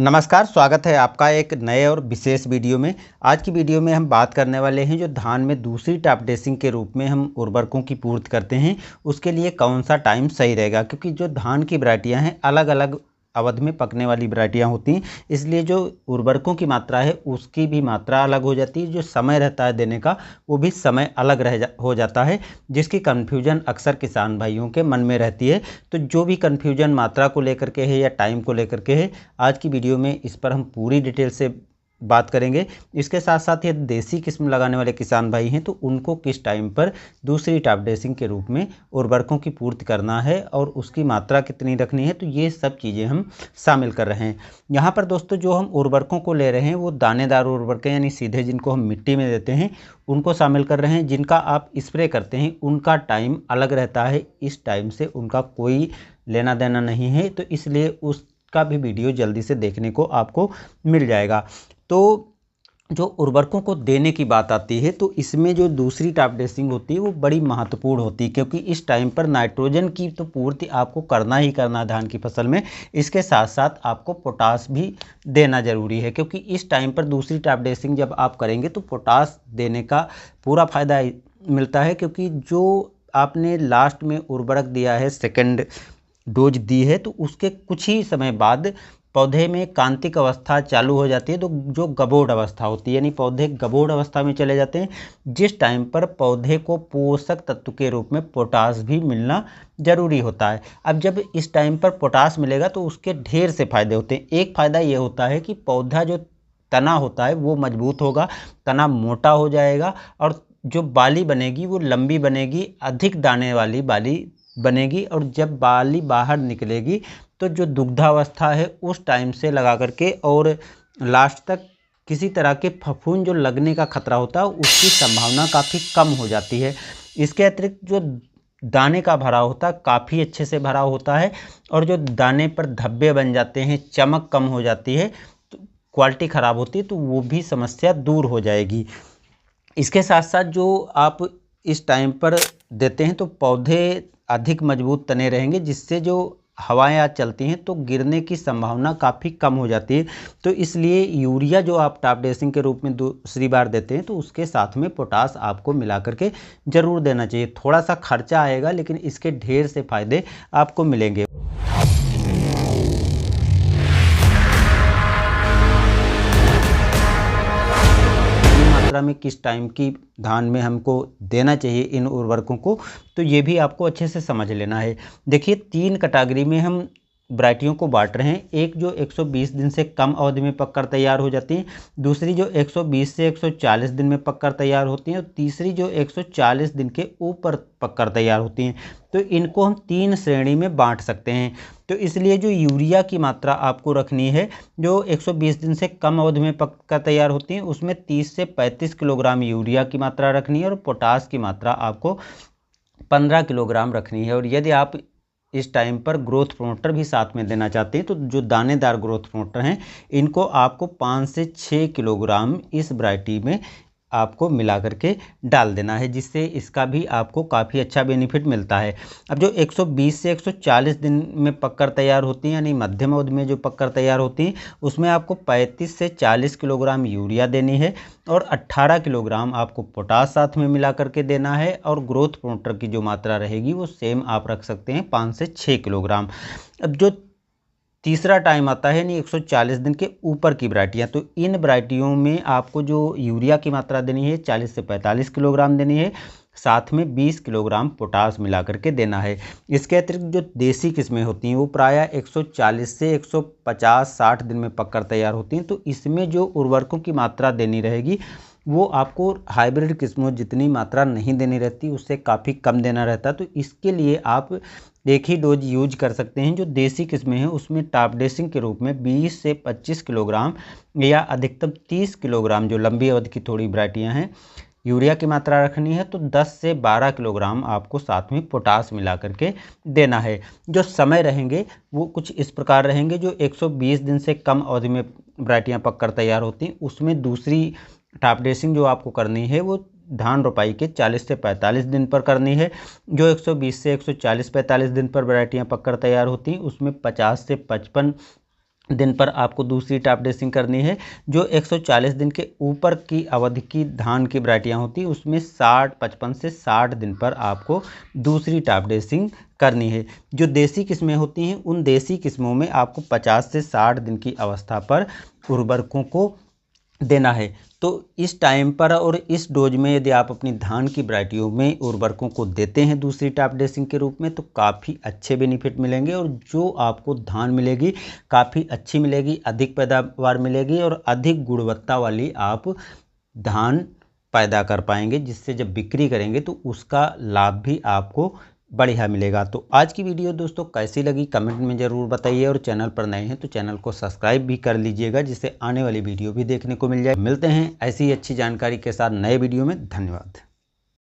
नमस्कार, स्वागत है आपका एक नए और विशेष वीडियो में। आज की वीडियो में हम बात करने वाले हैं जो धान में दूसरी टॉप ड्रेसिंग के रूप में हम उर्वरकों की पूर्ति करते हैं, उसके लिए कौन सा टाइम सही रहेगा। क्योंकि जो धान की वैरायटियां हैं अलग अलग अवधि में पकने वाली वैरायटियां होती हैं, इसलिए जो उर्वरकों की मात्रा है उसकी भी मात्रा अलग हो जाती है। जो समय रहता है देने का वो भी समय अलग हो जाता है, जिसकी कन्फ्यूजन अक्सर किसान भाइयों के मन में रहती है। तो जो भी कन्फ्यूजन मात्रा को लेकर के है या टाइम को लेकर के है, आज की वीडियो में इस पर हम पूरी डिटेल से बात करेंगे। इसके साथ साथ ये देसी किस्म लगाने वाले किसान भाई हैं तो उनको किस टाइम पर दूसरी टॉप ड्रेसिंग के रूप में उर्वरकों की पूर्ति करना है और उसकी मात्रा कितनी रखनी है, तो ये सब चीज़ें हम शामिल कर रहे हैं यहाँ पर। दोस्तों, जो हम उर्वरकों को ले रहे हैं वो दानेदार उर्वरक यानी सीधे जिनको हम मिट्टी में देते हैं उनको शामिल कर रहे हैं। जिनका आप स्प्रे करते हैं उनका टाइम अलग रहता है, इस टाइम से उनका कोई लेना देना नहीं है, तो इसलिए उसका भी वीडियो जल्दी से देखने को आपको मिल जाएगा। तो जो उर्वरकों को देने की बात आती है तो इसमें जो दूसरी टॉप ड्रेसिंग होती है वो बड़ी महत्वपूर्ण होती है, क्योंकि इस टाइम पर नाइट्रोजन की तो पूर्ति आपको करना ही करना धान की फसल में। इसके साथ साथ आपको पोटास भी देना जरूरी है, क्योंकि इस टाइम पर दूसरी टॉप ड्रेसिंग जब आप करेंगे तो पोटास देने का पूरा फायदा मिलता है। क्योंकि जो आपने लास्ट में उर्वरक दिया है, सेकेंड डोज दी है, तो उसके कुछ ही समय बाद पौधे में कांतिक अवस्था चालू हो जाती है, तो जो गबोड़ अवस्था होती है यानी पौधे गबोड़ अवस्था में चले जाते हैं, जिस टाइम पर पौधे को पोषक तत्व के रूप में पोटास भी मिलना जरूरी होता है। अब जब इस टाइम पर पोटास मिलेगा तो उसके ढेर से फायदे होते हैं। एक फायदा ये होता है कि पौधा जो तना होता है वो मजबूत होगा, तना मोटा हो जाएगा और जो बाली बनेगी वो लंबी बनेगी, अधिक दाने वाली बाली बनेगी। और जब बाली बाहर निकलेगी तो जो दुग्धावस्था है उस टाइम से लगा करके और लास्ट तक किसी तरह के फफूंद जो लगने का खतरा होता है उसकी संभावना काफ़ी कम हो जाती है। इसके अतिरिक्त जो दाने का भराव होता है काफ़ी अच्छे से भरा होता है, और जो दाने पर धब्बे बन जाते हैं, चमक कम हो जाती है, तो क्वालिटी ख़राब होती है, तो वो भी समस्या दूर हो जाएगी। इसके साथ साथ जो आप इस टाइम पर देते हैं तो पौधे अधिक मजबूत तने रहेंगे, जिससे जो हवाएं आज चलती हैं तो गिरने की संभावना काफ़ी कम हो जाती है। तो इसलिए यूरिया जो आप टॉप ड्रेसिंग के रूप में दूसरी बार देते हैं तो उसके साथ में पोटास आपको मिला करके ज़रूर देना चाहिए। थोड़ा सा खर्चा आएगा लेकिन इसके ढेर से फायदे आपको मिलेंगे। में किस टाइम की धान में हमको देना चाहिए इन उर्वरकों को, तो ये भी आपको अच्छे से समझ लेना है। देखिए, 3 कैटेगरी में हम वैरायटियों को बांट रहे हैं। एक जो 120 दिन से कम अवधि में पककर तैयार हो जाती है, दूसरी जो 120 से 140 दिन में पककर तैयार होती हैं, और तीसरी जो 140 दिन के ऊपर पककर तैयार होती हैं। तो इनको हम 3 श्रेणी में बांट सकते हैं। तो इसलिए जो यूरिया की मात्रा आपको रखनी है, जो 120 दिन से कम अवधि में पककर तैयार होती हैं, उसमें 30 से 35 किलोग्राम यूरिया की मात्रा रखनी है, और पोटास की मात्रा आपको 15 किलोग्राम रखनी है। और यदि आप इस टाइम पर ग्रोथ प्रमोटर भी साथ में देना चाहते हैं तो जो दानेदार ग्रोथ प्रमोटर हैं इनको आपको 5 से 6 किलोग्राम इस वैरायटी में आपको मिला करके डाल देना है, जिससे इसका भी आपको काफ़ी अच्छा बेनिफिट मिलता है। अब जो 120 से 140 दिन में पककर तैयार होती हैं यानी मध्यम अवधि में जो पककर तैयार होती हैं, उसमें आपको 35 से 40 किलोग्राम यूरिया देनी है और 18 किलोग्राम आपको पोटास साथ में मिला करके देना है। और ग्रोथ प्रमोटर की जो मात्रा रहेगी वो सेम आप रख सकते हैं, 5 से 6 किलोग्राम। अब जो तीसरा टाइम आता है यानी 140 दिन के ऊपर की वैरायटियाँ, तो इन वैरायटियों में आपको जो यूरिया की मात्रा देनी है 40 से 45 किलोग्राम देनी है, साथ में 20 किलोग्राम पोटास मिला करके देना है। इसके अतिरिक्त जो देसी किस्में होती हैं वो प्रायः 140 से 150-60 दिन में पककर तैयार होती हैं। तो इसमें जो उर्वरकों की मात्रा देनी रहेगी वो आपको हाइब्रिड किस्मों जितनी मात्रा नहीं देनी रहती, उससे काफ़ी कम देना रहता। तो इसके लिए आप एक ही डोज यूज कर सकते हैं। जो देसी किस्में हैं उसमें टॉप ड्रेसिंग के रूप में 20 से 25 किलोग्राम या अधिकतम 30 किलोग्राम, जो लंबी अवधि की थोड़ी वैरायटियाँ हैं, यूरिया की मात्रा रखनी है। तो 10 से 12 किलोग्राम आपको साथ में पोटास मिला करके देना है। जो समय रहेंगे वो कुछ इस प्रकार रहेंगे। जो 120 दिन से कम अवधि में वैरायटियाँ पककर तैयार होती हैं उसमें दूसरी टॉप ड्रेसिंग जो आपको करनी है वो धान रोपाई के 40 से 45 दिन पर करनी है। जो 120 से 140-45 दिन पर वैरायटियाँ पककर तैयार होती हैं उसमें 50 से 55 दिन पर आपको दूसरी टॉप ड्रेसिंग करनी है। जो 140 दिन के ऊपर की अवधि की धान की वैरायटियाँ होती हैं उसमें 55 से 60 दिन पर आपको दूसरी टॉप ड्रेसिंग करनी है। जो देसी किस्में होती हैं उन देसी किस्मों में आपको 50 से 60 दिन की अवस्था पर उर्वरकों को देना है। तो इस टाइम पर और इस डोज में यदि आप अपनी धान की वैरायटियों में उर्वरकों को देते हैं दूसरी टॉप ड्रेसिंग के रूप में तो काफ़ी अच्छे बेनिफिट मिलेंगे और जो आपको धान मिलेगी काफ़ी अच्छी मिलेगी, अधिक पैदावार मिलेगी और अधिक गुणवत्ता वाली आप धान पैदा कर पाएंगे, जिससे जब बिक्री करेंगे तो उसका लाभ भी आपको बढ़िया मिलेगा। तो आज की वीडियो दोस्तों कैसी लगी कमेंट में ज़रूर बताइए और चैनल पर नए हैं तो चैनल को सब्सक्राइब भी कर लीजिएगा, जिससे आने वाली वीडियो भी देखने को मिल जाए। मिलते हैं ऐसी ही अच्छी जानकारी के साथ नए वीडियो में। धन्यवाद।